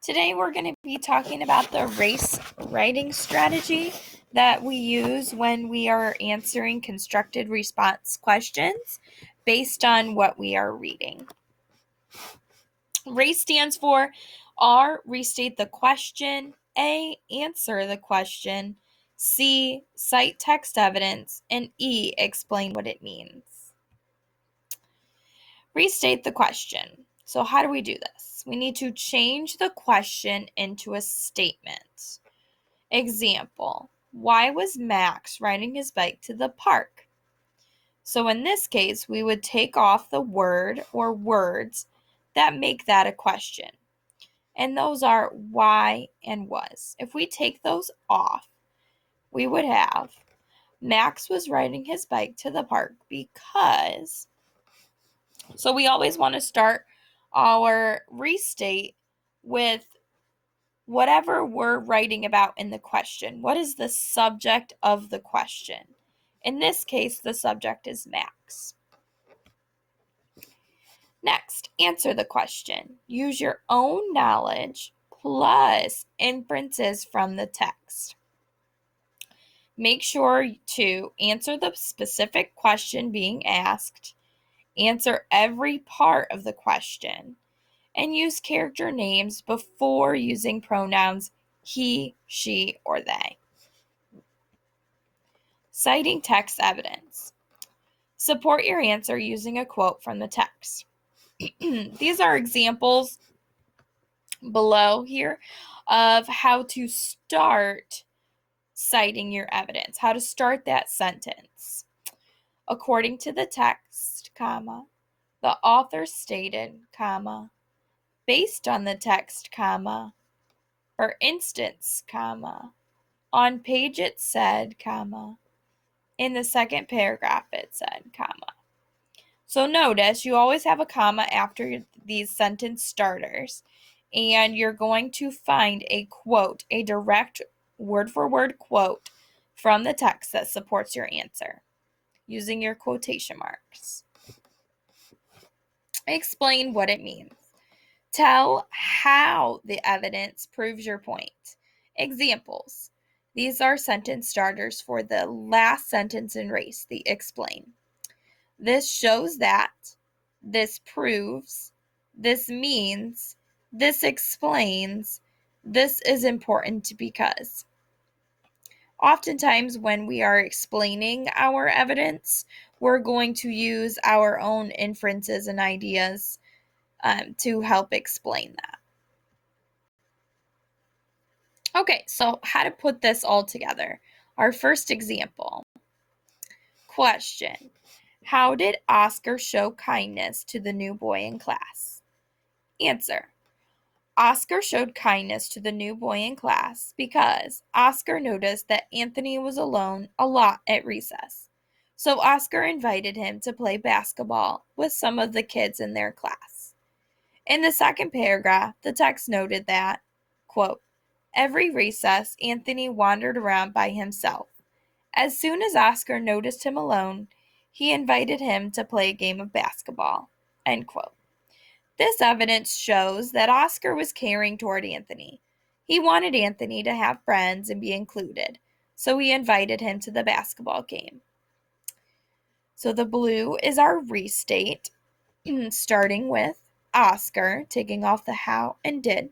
Today we're going to be talking about the race writing strategy that we use when we are answering constructed response questions based on what we are reading. RACE stands for R, restate the question, A, answer the question, C, cite text evidence, and E, explain what it means. Restate the question. So how do we do this? We need to change the question into a statement. Example, why was Max riding his bike to the park? So in this case, we would take off the word or words that make that a question. And those are why and was. If we take those off, we would have Max was riding his bike to the park because. So we always want to start our restate with whatever we're writing about in the question. What is the subject of the question? In this case, the subject is Max. Next, answer the question. Use your own knowledge plus inferences from the text. Make sure to answer the specific question being asked, answer every part of the question, and use character names before using pronouns he, she, or they. Citing text evidence. Support your answer using a quote from the text. These are examples below here of how to start citing your evidence, how to start that sentence. According to the text, comma, the author stated, comma, based on the text, comma, for instance, comma, on page it said, comma, in the second paragraph it said, comma. So notice you always have a comma after these sentence starters, and you're going to find a quote, a direct word-for-word quote from the text that supports your answer using your quotation marks. Explain what it means. Tell how the evidence proves your point. Examples. These are sentence starters for the last sentence in RACE, the explain. This shows that, this proves, this means, this explains, this is important because. Oftentimes when we are explaining our evidence, we're going to use our own inferences and ideas to help explain that. Okay, so how to put this all together. Our first example. Question. How did Oscar show kindness to the new boy in class? Answer. Oscar showed kindness to the new boy in class because Oscar noticed that Anthony was alone a lot at recess. So Oscar invited him to play basketball with some of the kids in their class. In the second paragraph, the text noted that, quote, every recess, Anthony wandered around by himself. As soon as Oscar noticed him alone, he invited him to play a game of basketball, end quote. This evidence shows that Oscar was caring toward Anthony. He wanted Anthony to have friends and be included, so he invited him to the basketball game. So the blue is our restate, starting with Oscar, taking off the how and did.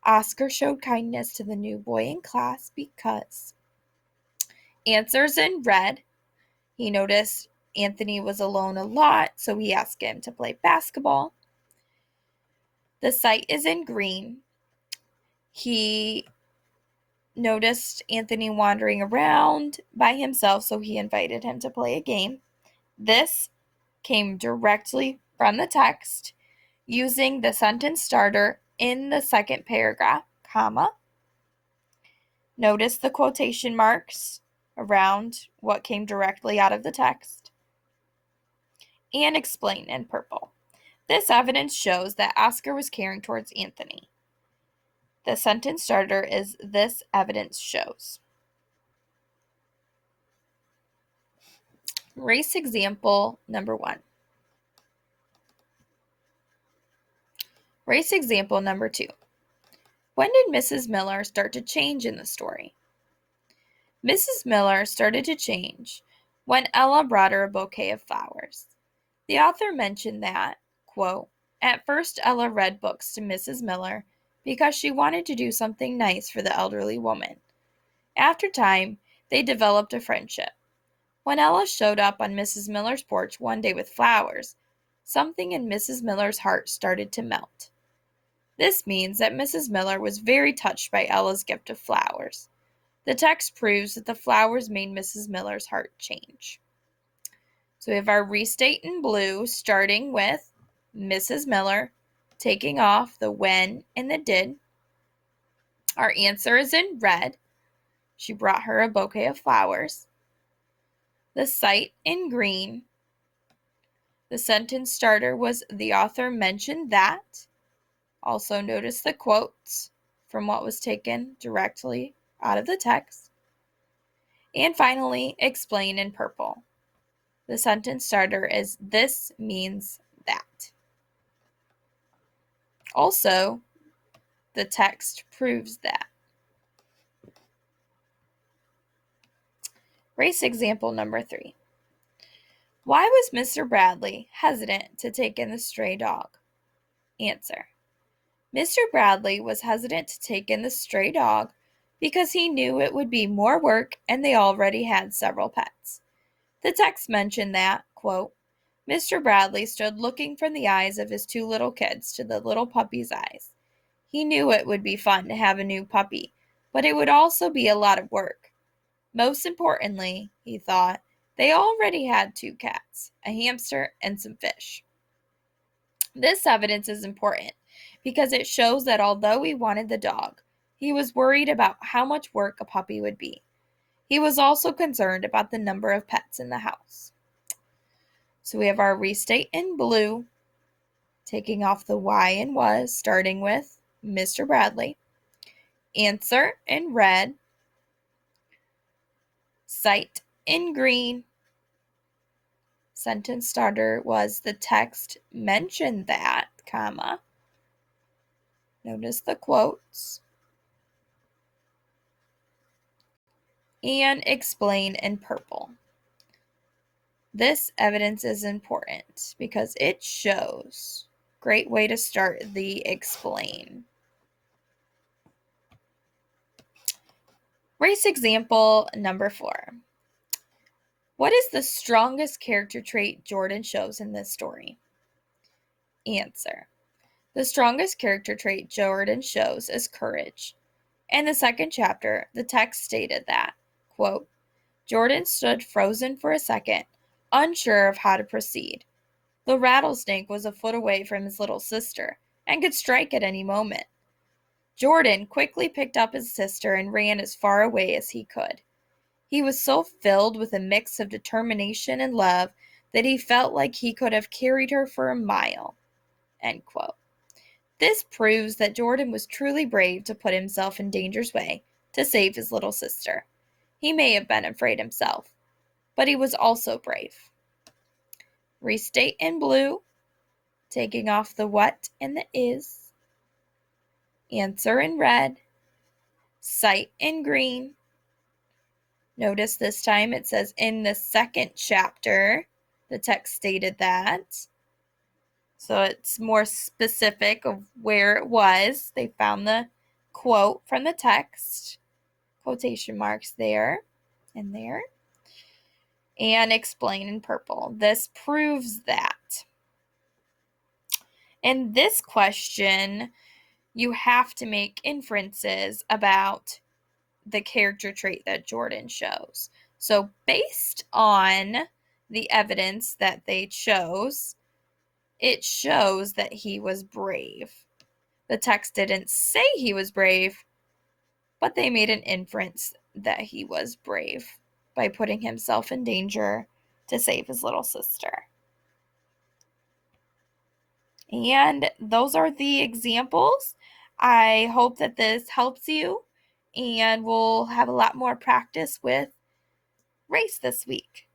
Oscar showed kindness to the new boy in class because. Answers in red. He noticed Anthony was alone a lot, so he asked him to play basketball. The cite is in green. He noticed Anthony wandering around by himself, so he invited him to play a game. This came directly from the text using the sentence starter in the second paragraph, comma. Notice the quotation marks around what came directly out of the text. And explain in purple. This evidence shows that Oscar was caring towards Anthony. The sentence starter is this evidence shows. RACE example number 1. RACE example number 2. When did Mrs. Miller start to change in the story? Mrs. Miller started to change when Ella brought her a bouquet of flowers. The author mentioned that, quote, "At first Ella read books to Mrs. Miller because she wanted to do something nice for the elderly woman. After time, they developed a friendship. When Ella showed up on Mrs. Miller's porch one day with flowers, something in Mrs. Miller's heart started to melt. This means that Mrs. Miller was very touched by Ella's gift of flowers. The text proves that the flowers made Mrs. Miller's heart change." So we have our restate in blue, starting with Mrs. Miller taking off the when and the did. Our answer is in red. She brought her a bouquet of flowers. The cite in green. The sentence starter was the author mentioned that. Also notice the quotes from what was taken directly out of the text. And finally, explain in purple. The sentence starter is this means that. Also, the text proves that. Race example number 3. Why was Mr. Bradley hesitant to take in the stray dog? Answer. Mr. Bradley was hesitant to take in the stray dog because he knew it would be more work and they already had several pets. The text mentioned that, quote, "Mr. Bradley stood looking from the eyes of his 2 little kids to the little puppy's eyes. He knew it would be fun to have a new puppy, but it would also be a lot of work. Most importantly, he thought, they already had 2 cats, a hamster, and some fish." This evidence is important because it shows that although he wanted the dog, he was worried about how much work a puppy would be. He was also concerned about the number of pets in the house. So we have our restate in blue, taking off the why and was, starting with Mr. Bradley. Answer in red. Cite in green. Sentence starter was the text mentioned that, comma. Notice the quotes. And explain in purple. This evidence is important because it shows. Great way to start the explain. Race example number 4. What is the strongest character trait Jordan shows in this story? Answer. The strongest character trait Jordan shows is courage. In the second chapter, the text stated that, quote, "Jordan stood frozen for a second, unsure of how to proceed. The rattlesnake was a foot away from his little sister and could strike at any moment. Jordan quickly picked up his sister and ran as far away as he could. He was so filled with a mix of determination and love that he felt like he could have carried her for a mile." End quote. This proves that Jordan was truly brave to put himself in danger's way to save his little sister. He may have been afraid himself, but he was also brave. Restate in blue, taking off the what and the is. Answer in red. Cite in green. Notice this time it says in the second chapter, the text stated that. So it's more specific of where it was. They found the quote from the text, quotation marks there and there, and explain in purple. This proves that. In this question, you have to make inferences about the character trait that Jordan shows. So based on the evidence that they chose, it shows that he was brave. The text didn't say he was brave, but they made an inference that he was brave by putting himself in danger to save his little sister. And those are the examples. I hope that this helps you, and we'll have a lot more practice with race this week.